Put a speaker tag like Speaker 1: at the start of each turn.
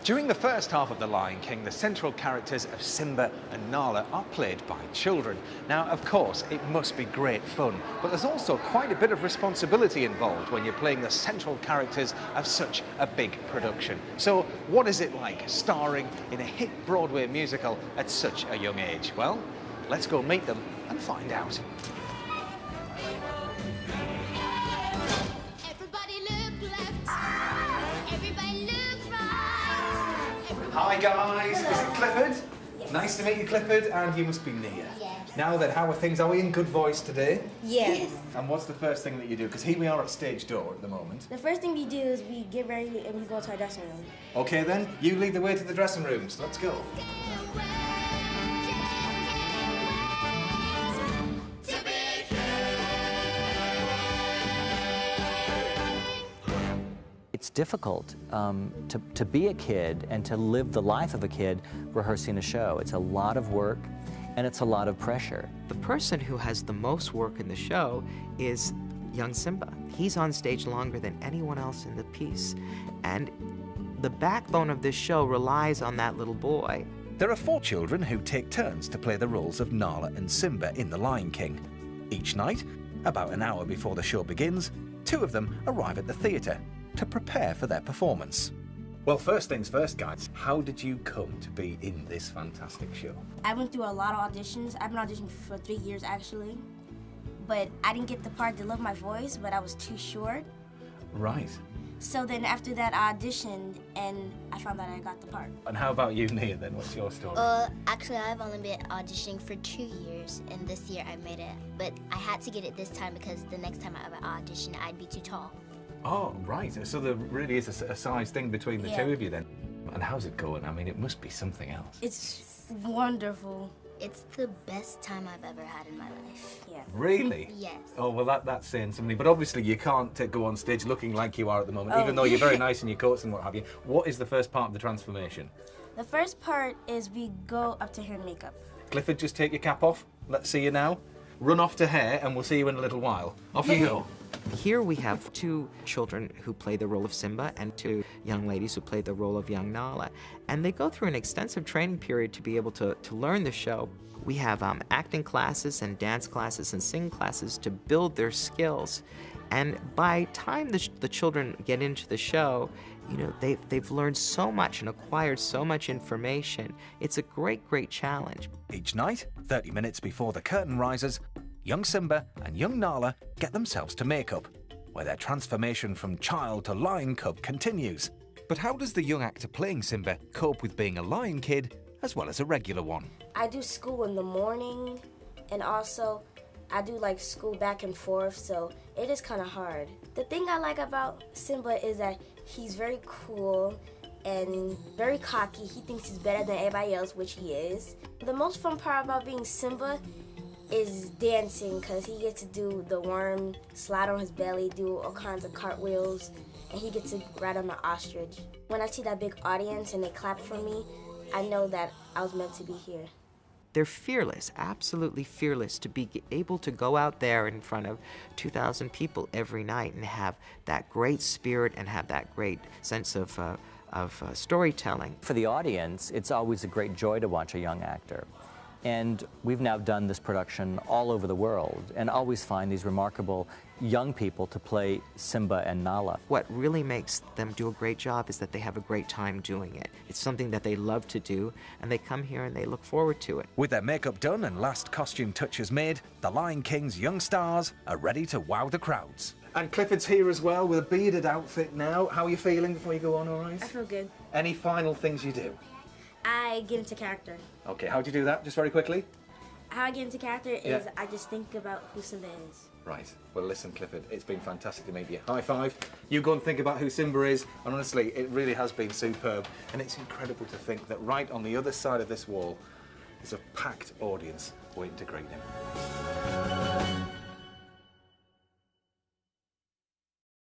Speaker 1: During the first half of The Lion King, the central characters of Simba and Nala are played by children. Now, of course, it must be great fun, but there's also quite a bit of responsibility involved when you're playing the central characters of such a big production. So, what is it like starring in a hit Broadway musical at such a young age? Well, let's go meet them and find out. Hi guys, is it Clifford?
Speaker 2: Yes.
Speaker 1: Nice to meet you, Clifford, and you must be Nia.
Speaker 2: Yes.
Speaker 1: Now then, how are things? Are we in good voice today?
Speaker 2: Yes.
Speaker 1: And what's the first thing that you do? Because here we are at stage door at the moment.
Speaker 2: The first thing we do is we get ready and we go to our dressing room.
Speaker 1: Okay then, you lead the way to the dressing rooms. Let's go.
Speaker 3: It's difficult to be a kid and to live the life of a kid rehearsing a show. It's a lot of work and it's a lot of pressure.
Speaker 4: The person who has the most work in the show is young Simba. He's on stage longer than anyone else in the piece. And the backbone of this show relies on that little boy.
Speaker 1: There are 4 children who take turns to play the roles of Nala and Simba in The Lion King. Each night, about an hour before the show begins, 2 of them arrive at the theatre to prepare for their performance. Well, first things first, guys, how did you come to be in this fantastic show?
Speaker 2: I went through a lot of auditions. I've been auditioning for 3 years actually, but I didn't get the part to love my voice, but I was too short.
Speaker 1: Right.
Speaker 2: So then after that I auditioned and I found that I got the part.
Speaker 1: And how about you, Nia, then? What's your story?
Speaker 5: Actually, I've only been auditioning for 2 years, and this year I made it. But I had to get it this time because the next time I would audition, I'd be too tall.
Speaker 1: Oh, right. So there really is a size thing between the 2 of you then. And how's it going? I mean, it must be something else.
Speaker 2: It's wonderful.
Speaker 5: It's the best time I've ever had in my life.
Speaker 2: Yeah.
Speaker 1: Really?
Speaker 5: Yes.
Speaker 1: Oh, well, that's saying something. But obviously, you can't go on stage looking like you are at the moment,
Speaker 2: Oh.
Speaker 1: even though you're very nice in your coats and what have you. What is the first part of the transformation?
Speaker 2: The first part is we go up to hair and makeup.
Speaker 1: Clifford, just take your cap off. Let's see you now. Run off to hair, and we'll see you in a little while. Off you go.
Speaker 4: Here we have 2 children who play the role of Simba and 2 young ladies who play the role of young Nala. And they go through an extensive training period to be able to learn the show. We have acting classes and dance classes and singing classes to build their skills. And by time the children get into the show, you know, they've learned so much and acquired so much information. It's a great, great challenge.
Speaker 1: Each night, 30 minutes before the curtain rises, young Simba and young Nala get themselves to makeup, where their transformation from child to lion cub continues. But how does the young actor playing Simba cope with being a lion kid as well as a regular one?
Speaker 2: I do school in the morning and also I do like school back and forth, so it is kind of hard. The thing I like about Simba is that he's very cool and very cocky. He thinks he's better than everybody else, which he is. The most fun part about being Simba is dancing, because he gets to do the worm, slide on his belly, do all kinds of cartwheels, and he gets to ride on the ostrich. When I see that big audience and they clap for me, I know that I was meant to be here.
Speaker 4: They're fearless, absolutely fearless, to be able to go out there in front of 2,000 people every night and have that great spirit and have that great sense of storytelling.
Speaker 3: For the audience, it's always a great joy to watch a young actor. And we've now done this production all over the world and always find these remarkable young people to play Simba and Nala.
Speaker 4: What really makes them do a great job is that they have a great time doing it. It's something that they love to do, and they come here and they look forward to it.
Speaker 1: With their makeup done and last costume touches made, The Lion King's young stars are ready to wow the crowds. And Clifford's here as well with a bearded outfit now. How are you feeling before you go on, all right?
Speaker 2: I feel good.
Speaker 1: Any final things you do?
Speaker 2: I get into character.
Speaker 1: Okay, how do you do that? Just very quickly.
Speaker 2: How I get into character is
Speaker 1: Yeah.
Speaker 2: I just think about who Simba is.
Speaker 1: Right. Well, listen, Clifford, it's been fantastic to meet you. High five. You go and think about who Simba is, and honestly, it really has been superb. And it's incredible to think that right on the other side of this wall is a packed audience waiting to greet him.